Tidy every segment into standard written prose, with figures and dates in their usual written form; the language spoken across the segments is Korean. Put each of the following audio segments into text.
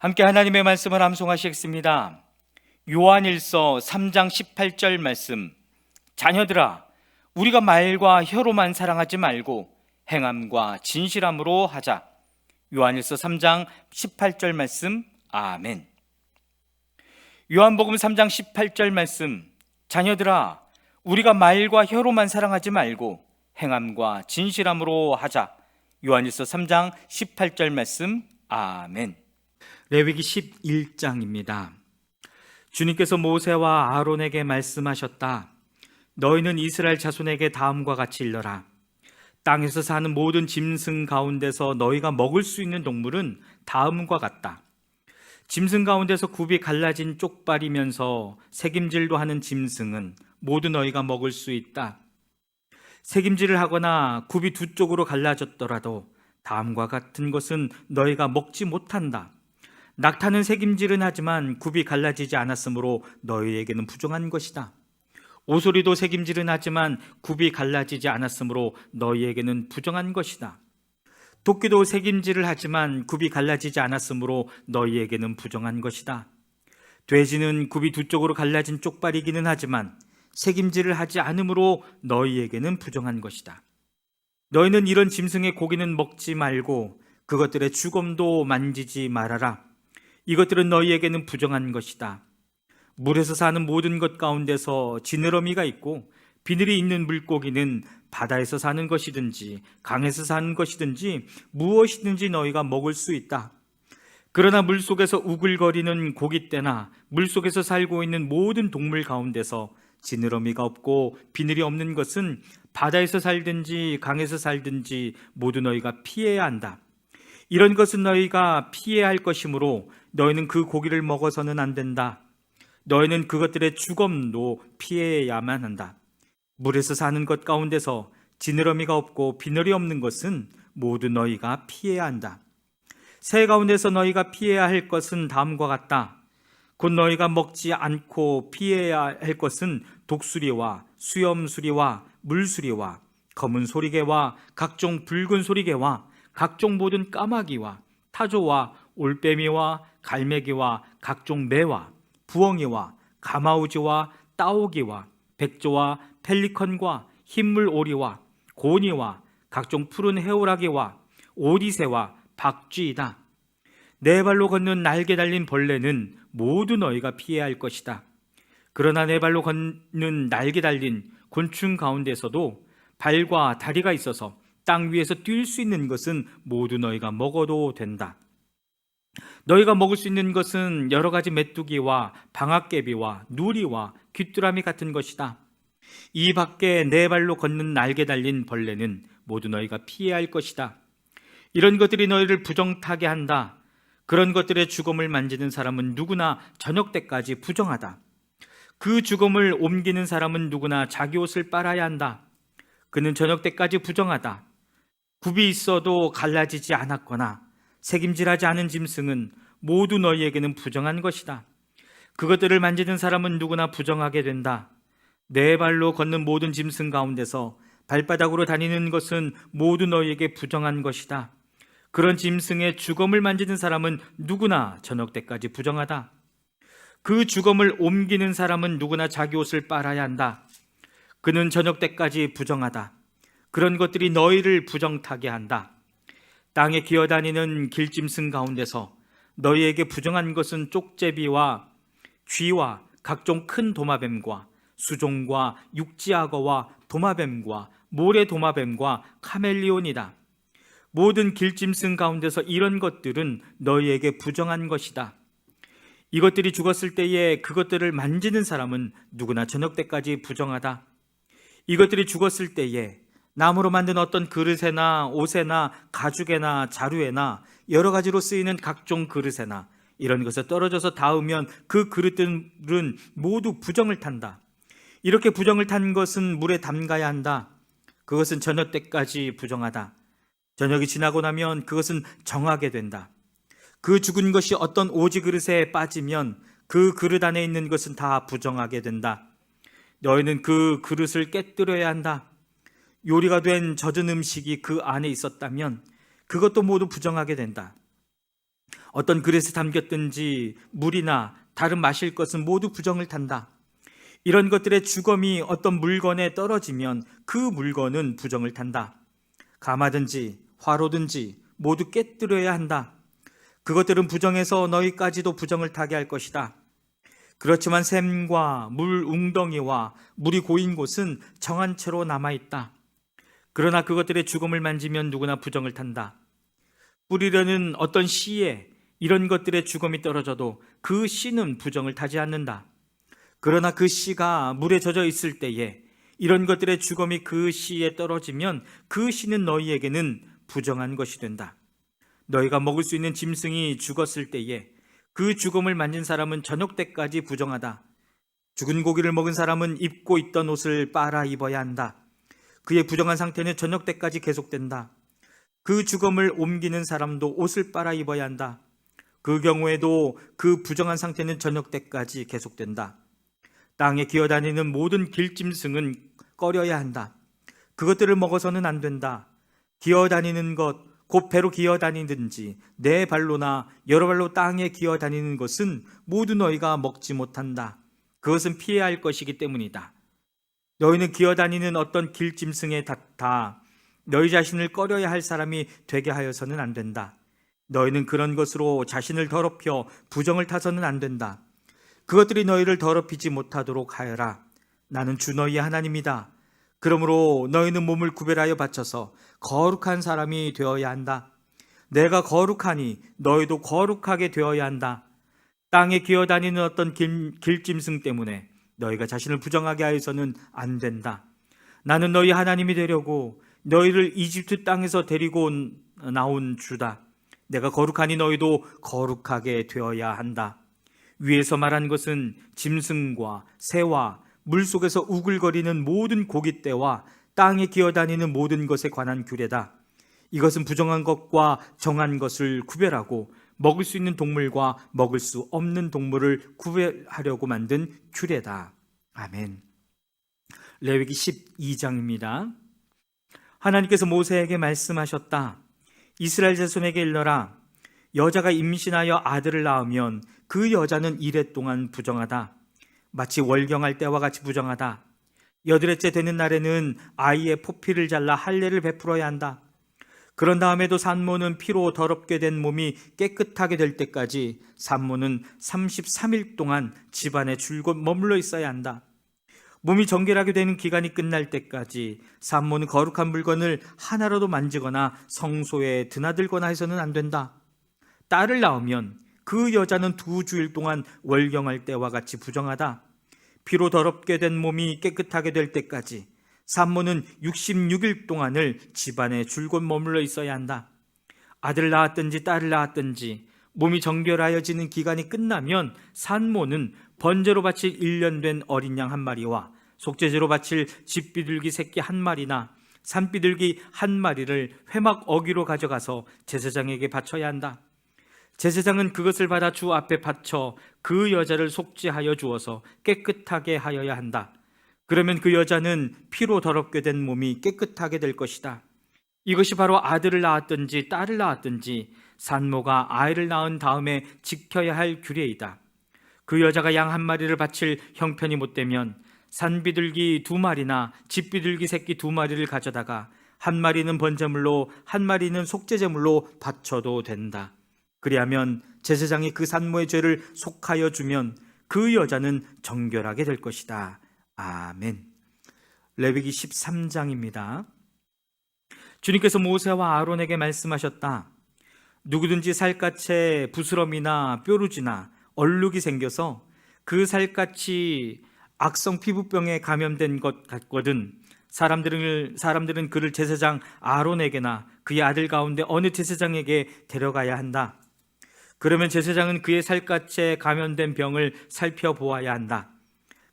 함께 하나님의 말씀을 암송하시겠습니다. 요한일서 3장 18절 말씀. 자녀들아, 우리가 말과 혀로만 사랑하지 말고 행함과 진실함으로 하자. 요한일서 3장 18절 말씀. 아멘. 요한복음 3장 18절 말씀. 자녀들아, 우리가 말과 혀로만 사랑하지 말고 행함과 진실함으로 하자. 요한일서 3장 18절 말씀. 아멘. 레위기 11장입니다. 주님께서 모세와 아론에게 말씀하셨다. 너희는 이스라엘 자손에게 다음과 같이 일러라. 땅에서 사는 모든 짐승 가운데서 너희가 먹을 수 있는 동물은 다음과 같다. 짐승 가운데서 굽이 갈라진 쪽발이면서 새김질도 하는 짐승은 모두 너희가 먹을 수 있다. 새김질을 하거나 굽이 두 쪽으로 갈라졌더라도 다음과 같은 것은 너희가 먹지 못한다. 낙타는 새김질은 하지만 굽이 갈라지지 않았으므로 너희에게는 부정한 것이다. 오소리도 새김질은 하지만 굽이 갈라지지 않았으므로 너희에게는 부정한 것이다. 도끼도 새김질을 하지만 굽이 갈라지지 않았으므로 너희에게는 부정한 것이다. 돼지는 굽이 두 쪽으로 갈라진 쪽발이기는 하지만 새김질을 하지 않으므로 너희에게는 부정한 것이다. 너희는 이런 짐승의 고기는 먹지 말고 그것들의 주검도 만지지 말아라. 이것들은 너희에게는 부정한 것이다. 물에서 사는 모든 것 가운데서 지느러미가 있고 비늘이 있는 물고기는 바다에서 사는 것이든지 강에서 사는 것이든지 무엇이든지 너희가 먹을 수 있다. 그러나 물속에서 우글거리는 고깃대나 물속에서 살고 있는 모든 동물 가운데서 지느러미가 없고 비늘이 없는 것은 바다에서 살든지 강에서 살든지 모두 너희가 피해야 한다. 이런 것은 너희가 피해야 할 것이므로 너희는 그 고기를 먹어서는 안 된다. 너희는 그것들의 주검도 피해야만 한다. 물에서 사는 것 가운데서 지느러미가 없고 비늘이 없는 것은 모두 너희가 피해야 한다. 새 가운데서 너희가 피해야 할 것은 다음과 같다. 곧 너희가 먹지 않고 피해야 할 것은 독수리와 수염수리와 물수리와 검은 소리개와 각종 붉은 소리개와 각종 모든 까마귀와 타조와 올빼미와 갈매기와 각종 매와 부엉이와 가마우지와 따오기와 백조와 펠리컨과 흰물 오리와 고니와 각종 푸른 해오라기와 오리새와 박쥐이다. 네 발로 걷는 날개 달린 벌레는 모두 너희가 피해야 할 것이다. 그러나 네 발로 걷는 날개 달린 곤충 가운데서도 발과 다리가 있어서 땅 위에서 뛸 수 있는 것은 모두 너희가 먹어도 된다. 너희가 먹을 수 있는 것은 여러 가지 메뚜기와 방앗개비와 누리와 귀뚜라미 같은 것이다. 이 밖에 네 발로 걷는 날개 달린 벌레는 모두 너희가 피해야 할 것이다. 이런 것들이 너희를 부정타게 한다. 그런 것들의 주검을 만지는 사람은 누구나 저녁 때까지 부정하다. 그 주검을 옮기는 사람은 누구나 자기 옷을 빨아야 한다. 그는 저녁 때까지 부정하다. 굽이 있어도 갈라지지 않았거나 새김질하지 않은 짐승은 모두 너희에게는 부정한 것이다. 그것들을 만지는 사람은 누구나 부정하게 된다. 네 발로 걷는 모든 짐승 가운데서 발바닥으로 다니는 것은 모두 너희에게 부정한 것이다. 그런 짐승의 주검을 만지는 사람은 누구나 저녁 때까지 부정하다. 그 주검을 옮기는 사람은 누구나 자기 옷을 빨아야 한다. 그는 저녁 때까지 부정하다. 그런 것들이 너희를 부정타게 한다. 땅에 기어다니는 길짐승 가운데서 너희에게 부정한 것은 쪽제비와 쥐와 각종 큰 도마뱀과 수종과 육지악어와 도마뱀과 모래도마뱀과 카멜리온이다. 모든 길짐승 가운데서 이런 것들은 너희에게 부정한 것이다. 이것들이 죽었을 때에 그것들을 만지는 사람은 누구나 저녁 때까지 부정하다. 이것들이 죽었을 때에 나무로 만든 어떤 그릇에나 옷에나 가죽에나 자루에나 여러 가지로 쓰이는 각종 그릇에나 이런 것에 떨어져서 닿으면 그 그릇들은 모두 부정을 탄다. 이렇게 부정을 탄 것은 물에 담가야 한다. 그것은 저녁 때까지 부정하다. 저녁이 지나고 나면 그것은 정하게 된다. 그 죽은 것이 어떤 오지 그릇에 빠지면 그 그릇 안에 있는 것은 다 부정하게 된다. 너희는 그 그릇을 깨뜨려야 한다. 요리가 된 젖은 음식이 그 안에 있었다면 그것도 모두 부정하게 된다. 어떤 그릇에 담겼든지 물이나 다른 마실 것은 모두 부정을 탄다. 이런 것들의 주검이 어떤 물건에 떨어지면 그 물건은 부정을 탄다. 가마든지 화로든지 모두 깨뜨려야 한다. 그것들은 부정해서 너희까지도 부정을 타게 할 것이다. 그렇지만 샘과 물 웅덩이와 물이 고인 곳은 정한 채로 남아있다. 그러나 그것들의 주검을 만지면 누구나 부정을 탄다. 뿌리려는 어떤 씨에 이런 것들의 주검이 떨어져도 그 씨는 부정을 타지 않는다. 그러나 그 씨가 물에 젖어 있을 때에 이런 것들의 주검이 그 씨에 떨어지면 그 씨는 너희에게는 부정한 것이 된다. 너희가 먹을 수 있는 짐승이 죽었을 때에 그 주검을 만진 사람은 저녁 때까지 부정하다. 죽은 고기를 먹은 사람은 입고 있던 옷을 빨아 입어야 한다. 그의 부정한 상태는 저녁 때까지 계속된다. 그 주검을 옮기는 사람도 옷을 빨아 입어야 한다. 그 경우에도 그 부정한 상태는 저녁 때까지 계속된다. 땅에 기어다니는 모든 길짐승은 꺼려야 한다. 그것들을 먹어서는 안 된다. 기어다니는 것, 곧 배로 기어다니든지 네 발로나 여러 발로 땅에 기어다니는 것은 모두 너희가 먹지 못한다. 그것은 피해야 할 것이기 때문이다. 너희는 기어다니는 어떤 길짐승에 다 너희 자신을 꺼려야 할 사람이 되게 하여서는 안 된다. 너희는 그런 것으로 자신을 더럽혀 부정을 타서는 안 된다. 그것들이 너희를 더럽히지 못하도록 하여라. 나는 주 너희의 하나님이다. 그러므로 너희는 몸을 구별하여 바쳐서 거룩한 사람이 되어야 한다. 내가 거룩하니 너희도 거룩하게 되어야 한다. 땅에 기어다니는 어떤 길짐승 때문에 너희가 자신을 부정하게 하여서는 안 된다. 나는 너희 하나님이 되려고 너희를 이집트 땅에서 데리고 나온 주다. 내가 거룩하니 너희도 거룩하게 되어야 한다. 위에서 말한 것은 짐승과 새와 물속에서 우글거리는 모든 고깃대와 땅에 기어다니는 모든 것에 관한 규례다. 이것은 부정한 것과 정한 것을 구별하고 먹을 수 있는 동물과 먹을 수 없는 동물을 구별하려고 만든 규례다. 아멘. 레위기 12장입니다. 하나님께서 모세에게 말씀하셨다. 이스라엘 자손에게 일러라. 여자가 임신하여 아들을 낳으면 그 여자는 이레 동안 부정하다. 마치 월경할 때와 같이 부정하다. 여드레째 되는 날에는 아이의 포피를 잘라 할례를 베풀어야 한다. 그런 다음에도 산모는 피로 더럽게 된 몸이 깨끗하게 될 때까지 산모는 33일 동안 집안에 줄곧 머물러 있어야 한다. 몸이 정결하게 되는 기간이 끝날 때까지 산모는 거룩한 물건을 하나라도 만지거나 성소에 드나들거나 해서는 안 된다. 딸을 낳으면 그 여자는 2주일 동안 월경할 때와 같이 부정하다. 피로 더럽게 된 몸이 깨끗하게 될 때까지 산모는 66일 동안을 집안에 줄곧 머물러 있어야 한다. 아들을 낳았든지 딸을 낳았든지 몸이 정결하여지는 기간이 끝나면 산모는 번제로 바칠 1년 된 어린 양 1마리와 속죄제로 바칠 집비둘기 새끼 1마리나 산비둘기 1마리를 회막 어기로 가져가서 제사장에게 바쳐야 한다. 제사장은 그것을 받아 주 앞에 바쳐 그 여자를 속죄하여 주어서 깨끗하게 하여야 한다. 그러면 그 여자는 피로 더럽게 된 몸이 깨끗하게 될 것이다. 이것이 바로 아들을 낳았든지 딸을 낳았든지 산모가 아이를 낳은 다음에 지켜야 할 규례이다. 그 여자가 양 1마리를 바칠 형편이 못되면 산비둘기 2마리나 집비둘기 새끼 2마리를 가져다가 1마리는 번제물로 1마리는 속죄제물로 바쳐도 된다. 그리하면 제사장이 그 산모의 죄를 속하여 주면 그 여자는 정결하게 될 것이다. 아멘. 레위기 13장입니다. 주님께서 모세와 아론에게 말씀하셨다. 누구든지 살갗에 부스럼이나 뾰루지나 얼룩이 생겨서 그 살갗이 악성 피부병에 감염된 것 같거든 사람들은 그를 제사장 아론에게나 그의 아들 가운데 어느 제사장에게 데려가야 한다. 그러면 제사장은 그의 살갗에 감염된 병을 살펴보아야 한다.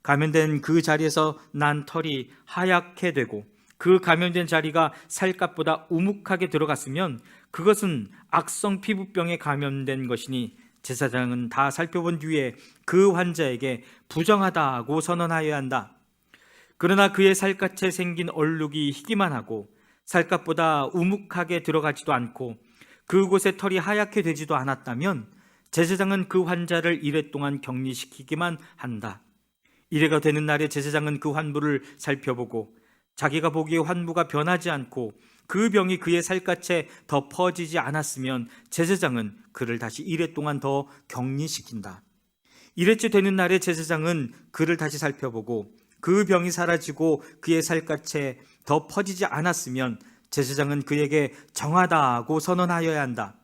감염된 그 자리에서 난 털이 하얗게 되고 그 감염된 자리가 살갗보다 우묵하게 들어갔으면 그것은 악성 피부병에 감염된 것이니 제사장은 다 살펴본 뒤에 그 환자에게 부정하다고 선언하여야 한다. 그러나 그의 살갗에 생긴 얼룩이 희기만 하고 살갗보다 우묵하게 들어가지도 않고 그곳에 털이 하얗게 되지도 않았다면 제사장은 그 환자를 이레 동안 격리시키기만 한다. 이레가 되는 날에 제사장은 그 환부를 살펴보고 자기가 보기에 환부가 변하지 않고 그 병이 그의 살갗에 더 퍼지지 않았으면 제사장은 그를 다시 이레 동안 더 격리시킨다. 이레째 되는 날에 제사장은 그를 다시 살펴보고 그 병이 사라지고 그의 살갗에 더 퍼지지 않았으면 제사장은 그에게 정하다고 선언하여야 한다.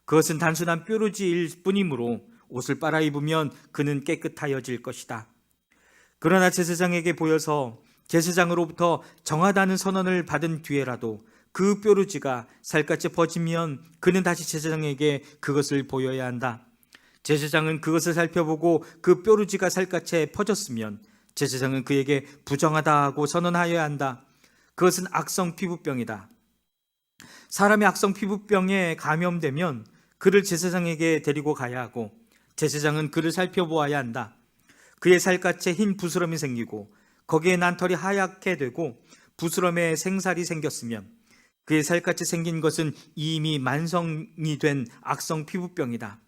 그것은 단순한 뾰루지일 뿐이므로 옷을 빨아 입으면 그는 깨끗하여질 것이다. 그러나 제사장에게 보여서 제사장으로부터 정하다는 선언을 받은 뒤에라도 그 뾰루지가 살갗에 퍼지면 그는 다시 제사장에게 그것을 보여야 한다. 제사장은 그것을 살펴보고 그 뾰루지가 살갗에 퍼졌으면 제사장은 그에게 부정하다고 선언하여야 한다. 그것은 악성 피부병이다. 사람이 악성 피부병에 감염되면 그를 제사장에게 데리고 가야 하고 제사장은 그를 살펴보아야 한다. 그의 살갗에 흰 부스럼이 생기고 거기에 난 털이 하얗게 되고 부스럼에 생살이 생겼으면 그의 살갗에 생긴 것은 이미 만성이 된 악성 피부병이다.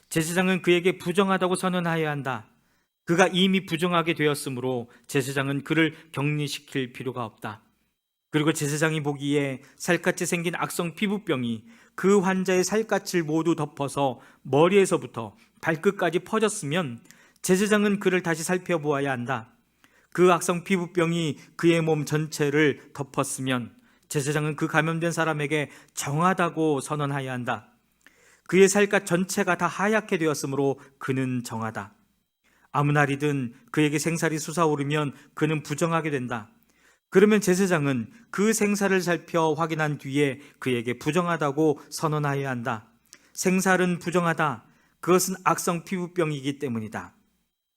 제사장은 그에게 부정하다고 선언하여야 한다. 그가 이미 부정하게 되었으므로 제사장은 그를 격리시킬 필요가 없다. 그리고 제사장이 보기에 살갗에 생긴 악성 피부병이 그 환자의 살갗을 모두 덮어서 머리에서부터 발끝까지 퍼졌으면 제사장은 그를 다시 살펴보아야 한다. 그 악성 피부병이 그의 몸 전체를 덮었으면 제사장은 그 감염된 사람에게 정하다고 선언하여야 한다. 그의 살갗 전체가 다 하얗게 되었으므로 그는 정하다. 아무 날이든 그에게 생살이 솟아오르면 그는 부정하게 된다. 그러면 제사장은 그 생살을 살펴 확인한 뒤에 그에게 부정하다고 선언하여야 한다. 생살은 부정하다. 그것은 악성 피부병이기 때문이다.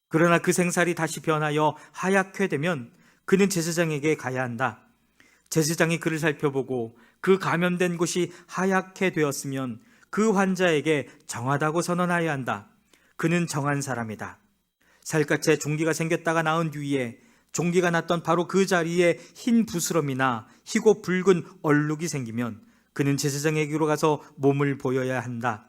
그러나 그 생살이 다시 변하여 하얗게 되면 그는 제사장에게 가야 한다. 제사장이 그를 살펴보고 그 감염된 곳이 하얗게 되었으면 그 환자에게 정하다고 선언하여야 한다. 그는 정한 사람이다. 살갗에 종기가 생겼다가 나은 뒤에 종기가 났던 바로 그 자리에 흰 부스럼이나 희고 붉은 얼룩이 생기면 그는 제사장에게로 가서 몸을 보여야 한다.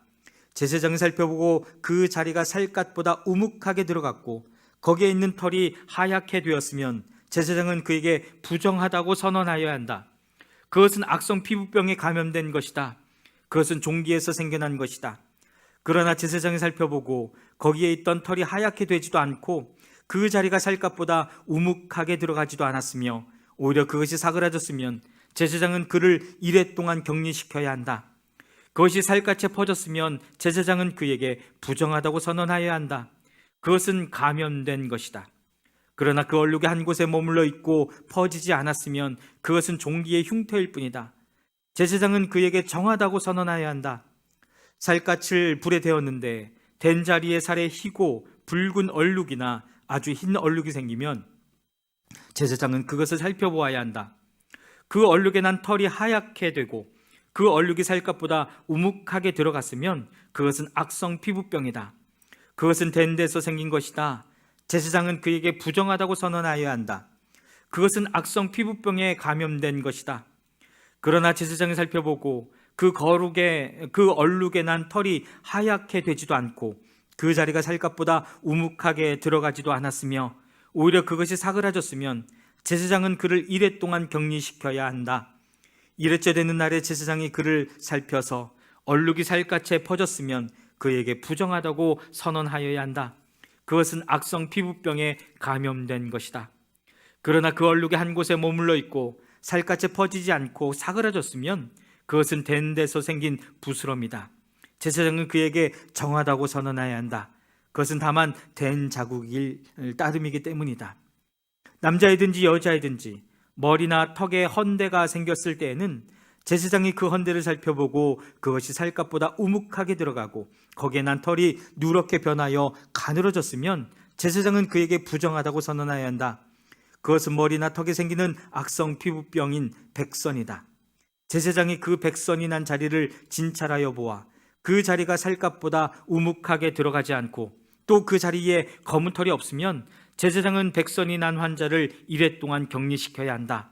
제사장이 살펴보고 그 자리가 살갗보다 우묵하게 들어갔고 거기에 있는 털이 하얗게 되었으면 제사장은 그에게 부정하다고 선언하여야 한다. 그것은 악성 피부병에 감염된 것이다. 그것은 종기에서 생겨난 것이다. 그러나 제사장이 살펴보고 거기에 있던 털이 하얗게 되지도 않고 그 자리가 살갗보다 우묵하게 들어가지도 않았으며 오히려 그것이 사그라졌으면 제사장은 그를 이레 동안 격리시켜야 한다. 그것이 살갗에 퍼졌으면 제사장은 그에게 부정하다고 선언하여야 한다. 그것은 감염된 것이다. 그러나 그 얼룩이 한 곳에 머물러 있고 퍼지지 않았으면 그것은 종기의 흉터일 뿐이다. 제사장은 그에게 정하다고 선언하여야 한다. 살갗을 불에 데웠는데 댄 자리에 살에 희고 붉은 얼룩이나 아주 흰 얼룩이 생기면 제사장은 그것을 살펴보아야 한다. 그 얼룩에 난 털이 하얗게 되고 그 얼룩이 살갗보다 우묵하게 들어갔으면 그것은 악성 피부병이다. 그것은 댄 데서 생긴 것이다. 제사장은 그에게 부정하다고 선언하여야 한다. 그것은 악성 피부병에 감염된 것이다. 그러나 제사장이 살펴보고 그 얼룩에 난 털이 하얗게 되지도 않고 그 자리가 살갗보다 우묵하게 들어가지도 않았으며 오히려 그것이 사그라졌으면 제사장은 그를 이레 동안 격리시켜야 한다. 이레째 되는 날에 제사장이 그를 살펴서 얼룩이 살갗에 퍼졌으면 그에게 부정하다고 선언하여야 한다. 그것은 악성 피부병에 감염된 것이다. 그러나 그 얼룩이 한 곳에 머물러 있고 살갗에 퍼지지 않고 사그라졌으면 그것은 댄 데서 생긴 부스럼이다. 제사장은 그에게 정하다고 선언해야 한다. 그것은 다만 댄 자국일 따름이기 때문이다. 남자이든지 여자이든지 머리나 턱에 헌대가 생겼을 때에는 제사장이 그 헌대를 살펴보고 그것이 살갗보다 우묵하게 들어가고 거기에 난 털이 누렇게 변하여 가늘어졌으면 제사장은 그에게 부정하다고 선언해야 한다. 그것은 머리나 턱에 생기는 악성 피부병인 백선이다. 제사장이 그 백선이 난 자리를 진찰하여 보아 그 자리가 살갗보다 우묵하게 들어가지 않고 또 그 자리에 검은 털이 없으면 제사장은 백선이 난 환자를 이레 동안 격리시켜야 한다.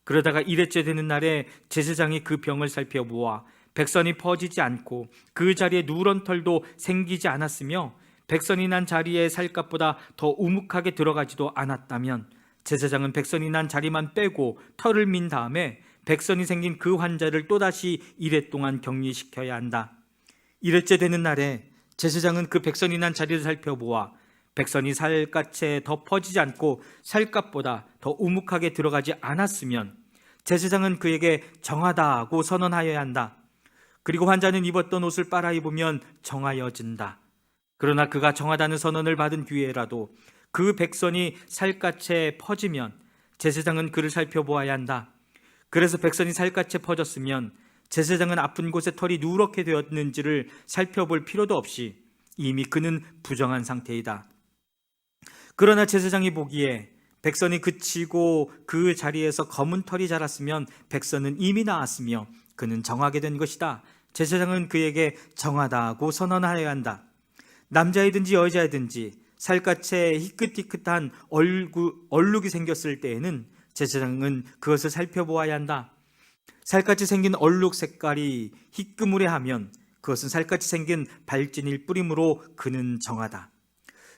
그러다가 이레째 되는 날에 제사장이 그 병을 살펴보아 백선이 퍼지지 않고 그 자리에 누런 털도 생기지 않았으며 백선이 난 자리에 살갗보다 더 우묵하게 들어가지도 않았다면 제사장은 백선이 난 자리만 빼고 털을 민 다음에 백선이 생긴 그 환자를 또다시 이레 동안 격리시켜야 한다. 이레째 되는 날에 제사장은 그 백선이 난 자리를 살펴보아 백선이 살갗에 더 퍼지지 않고 살갗보다 더 우묵하게 들어가지 않았으면 제사장은 그에게 정하다고 선언하여야 한다. 그리고 환자는 입었던 옷을 빨아 입으면 정하여진다. 그러나 그가 정하다는 선언을 받은 뒤에라도 그 백선이 살갗에 퍼지면 제사장은 그를 살펴보아야 한다. 그래서 백선이 살갗에 퍼졌으면 제사장은 아픈 곳에 털이 누렇게 되었는지를 살펴볼 필요도 없이 이미 그는 부정한 상태이다. 그러나 제사장이 보기에 백선이 그치고 그 자리에서 검은 털이 자랐으면 백선은 이미 나았으며 그는 정하게 된 것이다. 제사장은 그에게 정하다고 선언하여야 한다. 남자이든지 여자이든지 살갗에 희끗희끗한 얼룩이 생겼을 때에는 제사장은 그것을 살펴보아야 한다. 살같이 생긴 얼룩 색깔이 희끄무레하면 그것은 살같이 생긴 발진일 뿐이므로 그는 정하다.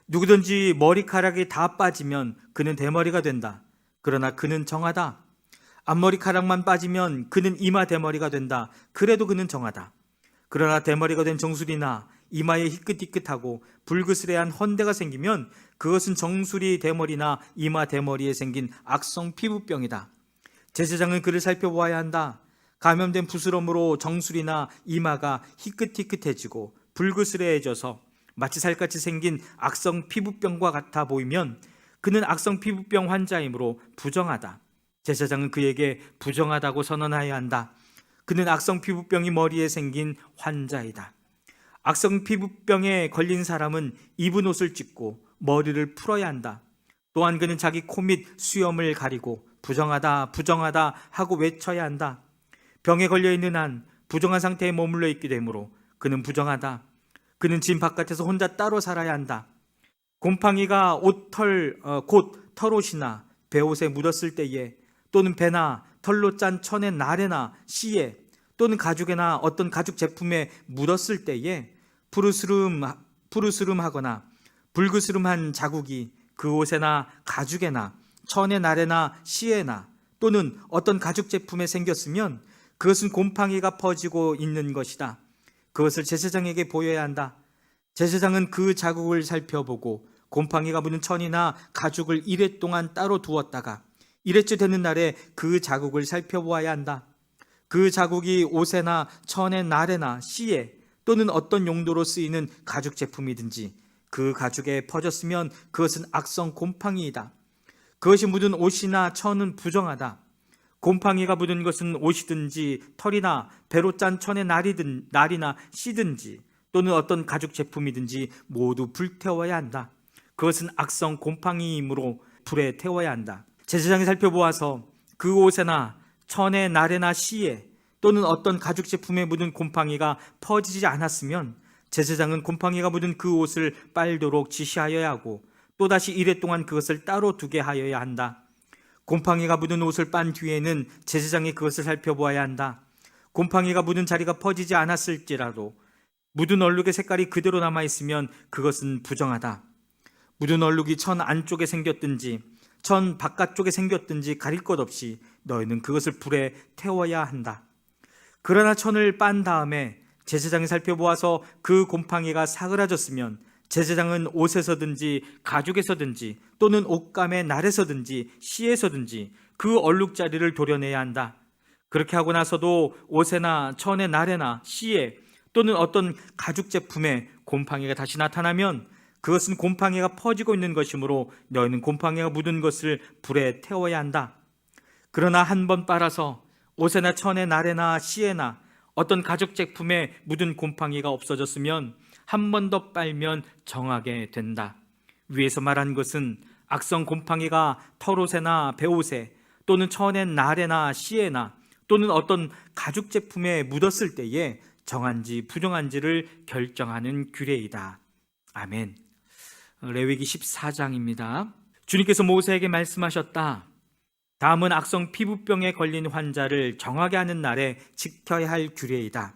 누구든지 머리카락이 다 빠지면 그는 대머리가 된다. 그러나 그는 정하다. 앞머리카락만 빠지면 그는 이마 대머리가 된다. 그래도 그는 정하다. 그러나 대머리가 된 정수리나 이마에 희끗희끗하고 불그스레한 헌대가 생기면 그것은 정수리 대머리나 이마 대머리에 생긴 악성 피부병이다. 제사장은 그를 살펴보아야 한다. 감염된 부스럼으로 정수리나 이마가 희끗희끗해지고 불그스레해져서 마치 살같이 생긴 악성 피부병과 같아 보이면 그는 악성 피부병 환자이므로 부정하다. 제사장은 그에게 부정하다고 선언해야 한다. 그는 악성 피부병이 머리에 생긴 환자이다. 악성 피부병에 걸린 사람은 입은 옷을 찢고 머리를 풀어야 한다. 또한 그는 자기 코 및 수염을 가리고 부정하다 부정하다 하고 외쳐야 한다. 병에 걸려있는 한 부정한 상태에 머물러 있게 되므로 그는 부정하다. 그는 집 바깥에서 혼자 따로 살아야 한다. 곰팡이가 곧 털옷이나 배옷에 묻었을 때에 또는 배나 털로 짠 천의 나래나 씨에 또는 가죽에나 어떤 가죽 제품에 묻었을 때에 푸르스름하거나 불그스름한 자국이 그 옷에나 가죽에나 천의 나래나 씨에나 또는 어떤 가죽 제품에 생겼으면 그것은 곰팡이가 퍼지고 있는 것이다. 그것을 제사장에게 보여야 한다. 제사장은 그 자국을 살펴보고 곰팡이가 묻은 천이나 가죽을 이레 동안 따로 두었다가 이레째 되는 날에 그 자국을 살펴보아야 한다. 그 자국이 옷에나 천의 나래나 씨에 또는 어떤 용도로 쓰이는 가죽 제품이든지 그 가죽에 퍼졌으면 그것은 악성 곰팡이이다. 그것이 묻은 옷이나 천은 부정하다. 곰팡이가 묻은 것은 옷이든지 털이나 배로 짠 천의 날이나 씨든지 또는 어떤 가죽 제품이든지 모두 불태워야 한다. 그것은 악성 곰팡이이므로 불에 태워야 한다. 제사장이 살펴보아서 그 옷에나 천의 날에나 씨에 또는 어떤 가죽 제품에 묻은 곰팡이가 퍼지지 않았으면 제사장은 곰팡이가 묻은 그 옷을 빨도록 지시하여야 하고 또다시 이레 동안 그것을 따로 두게 하여야 한다. 곰팡이가 묻은 옷을 빤 뒤에는 제사장이 그것을 살펴보아야 한다. 곰팡이가 묻은 자리가 퍼지지 않았을지라도 묻은 얼룩의 색깔이 그대로 남아있으면 그것은 부정하다. 묻은 얼룩이 천 안쪽에 생겼든지 천 바깥쪽에 생겼든지 가릴 것 없이 너희는 그것을 불에 태워야 한다. 그러나 천을 빤 다음에 제사장이 살펴보아서 그 곰팡이가 사그라졌으면 제사장은 옷에서든지 가죽에서든지 또는 옷감의 날에서든지 씨에서든지 그 얼룩자리를 도려내야 한다. 그렇게 하고 나서도 옷에나 천의 날에나 씨에 또는 어떤 가죽 제품에 곰팡이가 다시 나타나면 그것은 곰팡이가 퍼지고 있는 것이므로 너희는 곰팡이가 묻은 것을 불에 태워야 한다. 그러나 한 번 빨아서 옷에나 천의 날에나 씨에나 어떤 가죽 제품에 묻은 곰팡이가 없어졌으면 한 번 더 빨면 정하게 된다. 위에서 말한 것은 악성 곰팡이가 털옷에나 배옷에 또는 천의 날에나 씨에나 또는 어떤 가죽 제품에 묻었을 때에 정한지 부정한지를 결정하는 규례이다. 아멘. 레위기 14장입니다. 주님께서 모세에게 말씀하셨다. 다음은 악성 피부병에 걸린 환자를 정하게 하는 날에 지켜야 할 규례이다.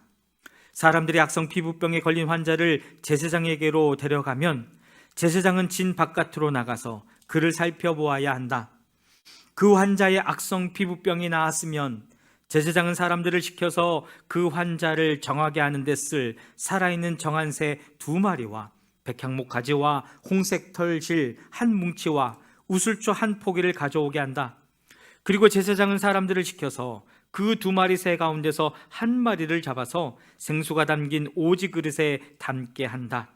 사람들이 악성 피부병에 걸린 환자를 제사장에게로 데려가면 제사장은 진 바깥으로 나가서 그를 살펴보아야 한다. 그 환자의 악성 피부병이 나았으면 제사장은 사람들을 시켜서 그 환자를 정하게 하는 데 쓸 살아있는 정한 새 2마리와 백향목 가지와 홍색 털실 한 뭉치와 우슬초 한 포기를 가져오게 한다. 그리고 제사장은 사람들을 시켜서 그 2마리 새 가운데서 한 마리를 잡아서 생수가 담긴 오지 그릇에 담게 한다.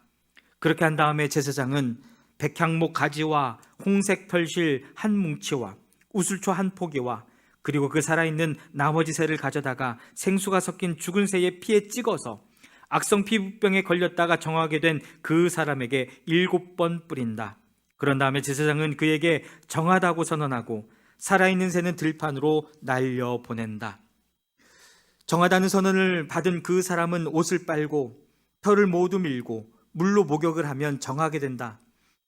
그렇게 한 다음에 제사장은 백향목 가지와 홍색 털실 한 뭉치와 우슬초 한 포기와 그리고 그 살아있는 나머지 새를 가져다가 생수가 섞인 죽은 새의 피에 찍어서 악성 피부병에 걸렸다가 정하게 된 그 사람에게 7번 뿌린다. 그런 다음에 제사장은 그에게 정하다고 선언하고 살아있는 새는 들판으로 날려보낸다. 정하다는 선언을 받은 그 사람은 옷을 빨고 털을 모두 밀고 물로 목욕을 하면 정하게 된다.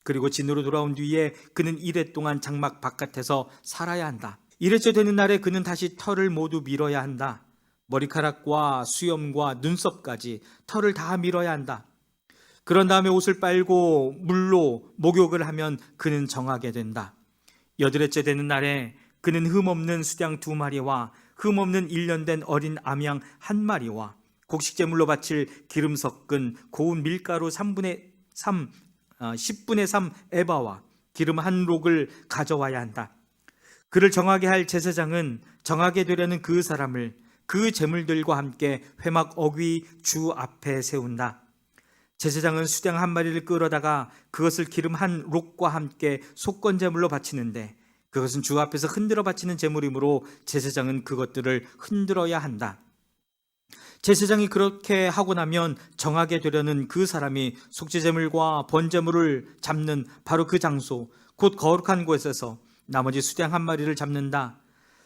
그리고 진으로 돌아온 뒤에 그는 1회 동안 장막 바깥에서 살아야 한다. 1회째 되는 날에 그는 다시 털을 모두 밀어야 한다. 머리카락과 수염과 눈썹까지 털을 다 밀어야 한다. 그런 다음에 옷을 빨고 물로 목욕을 하면 그는 정하게 된다. 8회째 되는 날에 그는 흠없는 수양 2마리와 흠없는 1년 된 어린 암양 1마리와 곡식제물로 바칠 기름 섞은 고운 밀가루 10분의 3 에바와 기름 1록을 가져와야 한다. 그를 정하게 할 제사장은 정하게 되려는 그 사람을 그 제물들과 함께 회막 어귀 주 앞에 세운다. 제사장은 수양 1마리를 끌어다가 그것을 기름 1록과 함께 속건제물로 바치는데 그것은 주 앞에서 흔들어 바치는 제물이므로 제사장은 그것들을 흔들어야 한다. 제사장이 그렇게 하고 나면 정하게 되려는 그 사람이 속죄제물과 번제물을 잡는 바로 그 장소 곧 거룩한 곳에서 나머지 수양 1마리를 잡는다.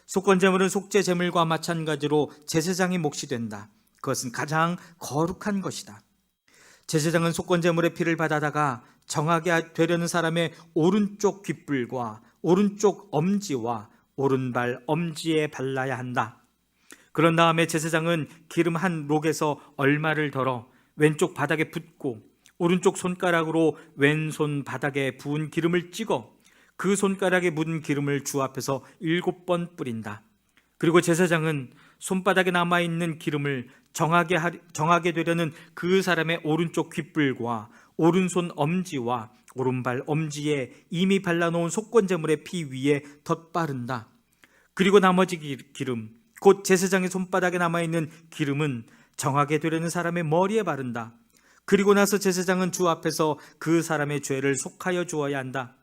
속건제물은 속죄제물과 마찬가지로 제사장의 몫이 된다. 그것은 가장 거룩한 것이다. 제사장은 속건제물의 피를 받아다가 정하게 되려는 사람의 오른쪽 귓불과 오른쪽 엄지와 오른발 엄지에 발라야 한다. 그런 다음에 제사장은 기름 1록에서 얼마를 덜어 왼쪽 바닥에 붓고 오른쪽 손가락으로 왼손 바닥에 부은 기름을 찍어 그 손가락에 묻은 기름을 주 앞에서 7번 뿌린다. 그리고 제사장은 손바닥에 남아있는 기름을 정하게 되려는 그 사람의 오른쪽 귓불과 오른손 엄지와 오른발 엄지에 이미 발라놓은 속건제물의 피 위에 덧바른다. 그리고 나머지 기름 곧 제사장의 손바닥에 남아있는 기름은 정하게 되려는 사람의 머리에 바른다. 그리고 나서 제사장은 주 앞에서 그 사람의 죄를 속하여 주어야 한다.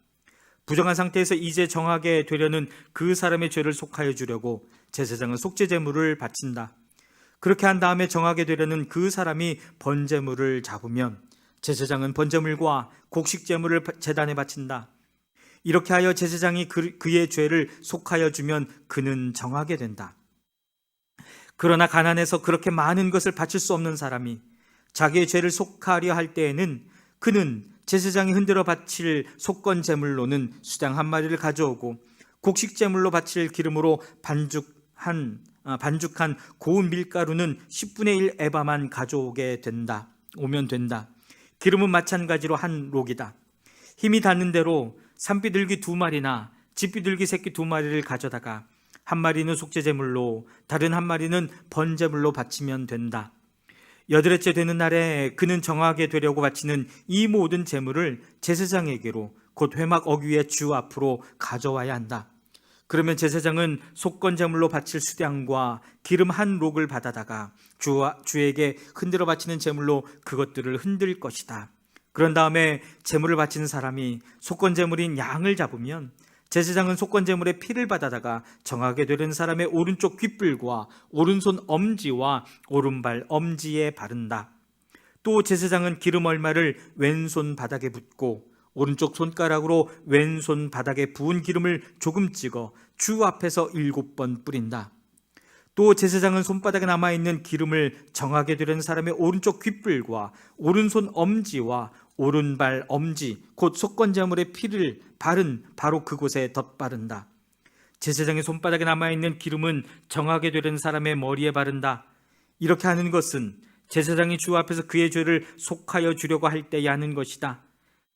부정한 상태에서 이제 정하게 되려는 그 사람의 죄를 속하여 주려고 제사장은 속죄제물을 바친다. 그렇게 한 다음에 정하게 되려는 그 사람이 번제물을 잡으면 제사장은 번제물과 곡식제물을 제단에 바친다. 이렇게 하여 제사장이 그의 죄를 속하여 주면 그는 정하게 된다. 그러나 가난해서 그렇게 많은 것을 바칠 수 없는 사람이 자기의 죄를 속하려 할 때에는 그는 제사장이 흔들어 바칠 속건제물로는 수양 1마리를 가져오고 곡식제물로 바칠 기름으로 반죽한 고운 밀가루는 10분의 1 에바만 오면 된다. 기름은 마찬가지로 1록이다. 힘이 닿는 대로 산비둘기 2마리나 집비둘기 새끼 2마리를 가져다가 1마리는 속죄제물로 다른 1마리는 번제물로 바치면 된다. 8회째 되는 날에 그는 정하게 되려고 바치는 이 모든 제물을 제사장에게로 곧 회막 어귀의 주 앞으로 가져와야 한다. 그러면 제사장은 속건제물로 바칠 수양과 기름 1록을 받아다가 주에게 흔들어 바치는 제물로 그것들을 흔들 것이다. 그런 다음에 제물을 바치는 사람이 속건제물인 양을 잡으면 제사장은 속건제물의 피를 받아다가 정하게 되는 사람의 오른쪽 귓불과 오른손 엄지와 오른발 엄지에 바른다. 또 제사장은 기름 얼마를 왼손 바닥에 붓고 오른쪽 손가락으로 왼손 바닥에 부은 기름을 조금 찍어 주 앞에서 7번 뿌린다. 또 제사장은 손바닥에 남아있는 기름을 정하게 되려는 사람의 오른쪽 귓불과 오른손 엄지와 오른발 엄지 곧 속건제물의 피를 바른 바로 그곳에 덧바른다. 제사장의 손바닥에 남아있는 기름은 정하게 되려는 사람의 머리에 바른다. 이렇게 하는 것은 제사장이 주 앞에서 그의 죄를 속하여 주려고 할 때에 하는 것이다.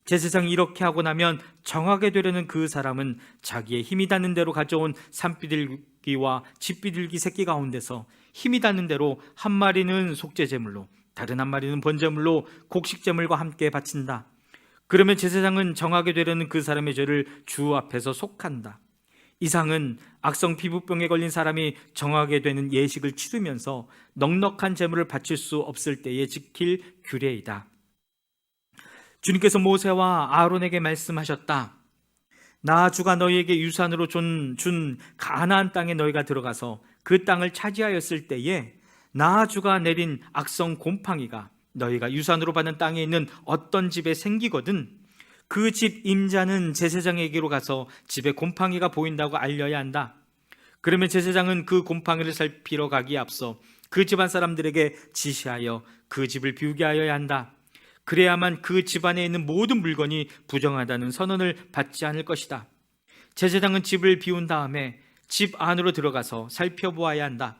제사장이 이렇게 하고 나면 정하게 되려는 그 사람은 자기의 힘이 닿는 대로 가져온 산비둘기와 집비둘기 새끼 가운데서 힘이 닿는 대로 한 마리는 속죄제물로, 다른 한 마리는 번제물로 곡식제물과 함께 바친다. 그러면 제사장은 정하게 되려는 그 사람의 죄를 주 앞에서 속한다. 이상은 악성 피부병에 걸린 사람이 정하게 되는 예식을 치르면서 넉넉한 제물을 바칠 수 없을 때에 지킬 규례이다. 주님께서 모세와 아론에게 말씀하셨다. 나 주가 너희에게 유산으로 준 가나안 땅에 너희가 들어가서 그 땅을 차지하였을 때에 나 주가 내린 악성 곰팡이가 너희가 유산으로 받는 땅에 있는 어떤 집에 생기거든 그 집 임자는 제사장에게로 가서 집에 곰팡이가 보인다고 알려야 한다. 그러면 제사장은 그 곰팡이를 살피러 가기에 앞서 그 집안 사람들에게 지시하여 그 집을 비우게 하여야 한다. 그래야만 그 집안에 있는 모든 물건이 부정하다는 선언을 받지 않을 것이다. 제사장은 집을 비운 다음에 집 안으로 들어가서 살펴보아야 한다.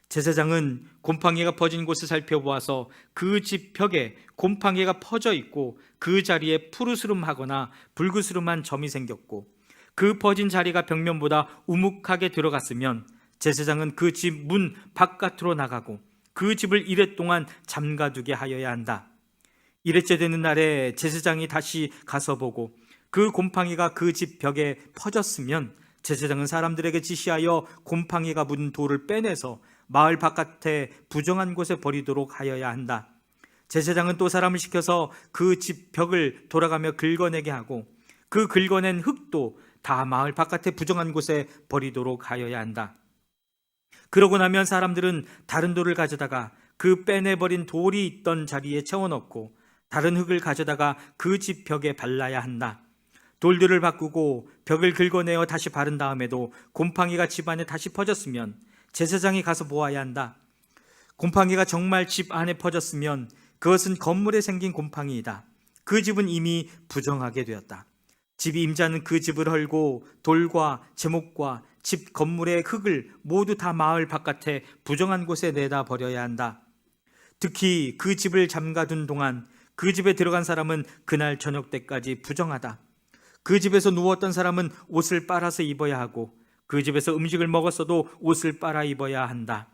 제사장은 곰팡이가 퍼진 곳을 살펴보아서 그 집 벽에 곰팡이가 퍼져 있고 그 자리에 푸르스름하거나 붉으스름한 점이 생겼고 그 퍼진 자리가 벽면보다 우묵하게 들어갔으면 제사장은 그 집 문 바깥으로 나가고 그 집을 이레 동안 잠가두게 하여야 한다. 이레째 되는 날에 제사장이 다시 가서 보고 그 곰팡이가 그 집 벽에 퍼졌으면 제사장은 사람들에게 지시하여 곰팡이가 묻은 돌을 빼내서 마을 바깥에 부정한 곳에 버리도록 하여야 한다. 제사장은 또 사람을 시켜서 그 집 벽을 돌아가며 긁어내게 하고 그 긁어낸 흙도 다 마을 바깥에 부정한 곳에 버리도록 하여야 한다. 그러고 나면 사람들은 다른 돌을 가져다가 그 빼내버린 돌이 있던 자리에 채워넣고 다른 흙을 가져다가 그 집 벽에 발라야 한다. 돌들을 바꾸고 벽을 긁어내어 다시 바른 다음에도 곰팡이가 집 안에 다시 퍼졌으면 제사장이 가서 보아야 한다. 곰팡이가 정말 집 안에 퍼졌으면 그것은 건물에 생긴 곰팡이이다. 그 집은 이미 부정하게 되었다. 집 임자는 그 집을 헐고 돌과 제목과 집 건물의 흙을 모두 다 마을 바깥에 부정한 곳에 내다 버려야 한다. 특히 그 집을 잠가둔 동안 그 집에 들어간 사람은 그날 저녁 때까지 부정하다. 그 집에서 누웠던 사람은 옷을 빨아서 입어야 하고 그 집에서 음식을 먹었어도 옷을 빨아 입어야 한다.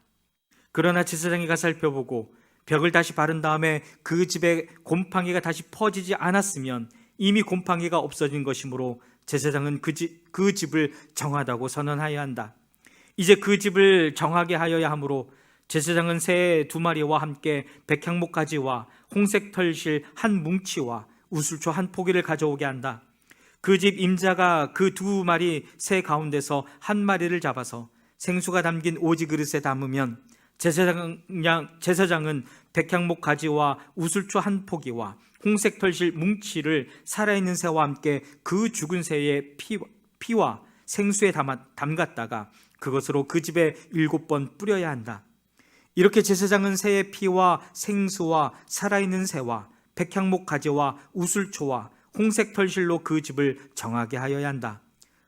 그러나 제사장이 가 살펴보고 벽을 다시 바른 다음에 그 집에 곰팡이가 다시 퍼지지 않았으면 이미 곰팡이가 없어진 것이므로 제사장은 그 집을 정하다고 선언하여야 한다. 이제 그 집을 정하게 하여야 하므로 제사장은 새 2마리와 함께 백향목 가지와 홍색 털실 한 뭉치와 우슬초 한 포기를 가져오게 한다. 그 집 임자가 그 2마리 새 가운데서 한 마리를 잡아서 생수가 담긴 오지 그릇에 담으면 제사장은 백향목 가지와 우슬초 한 포기와 홍색 털실 뭉치를 살아있는 새와 함께 그 죽은 새의 피와 생수에 담갔다가 그것으로 그 집에 7번 뿌려야 한다. 이렇게 제사장은 새의 피와 생수와 살아있는 새와 백향목 가지와 우슬초와 홍색 털실로 그 집을 정하게 하여야 한다.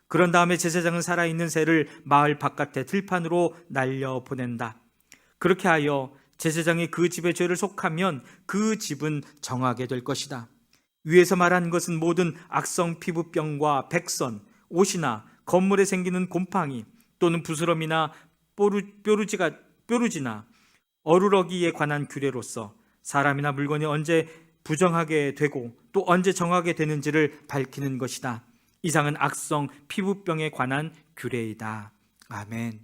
그런 다음에 제사장은 살아있는 새를 마을 바깥에 들판으로 날려보낸다. 그렇게 하여 제사장이 그 집의 죄를 속하면 그 집은 정하게 될 것이다. 위에서 말한 것은 모든 악성 피부병과 백선, 옷이나 건물에 생기는 곰팡이 또는 부스럼이나 뾰루지나 어루러기에 관한 규례로서 사람이나 물건이 언제 부정하게 되고 또 언제 정하게 되는지를 밝히는 것이다. 이상은 악성 피부병에 관한 규례이다. 아멘.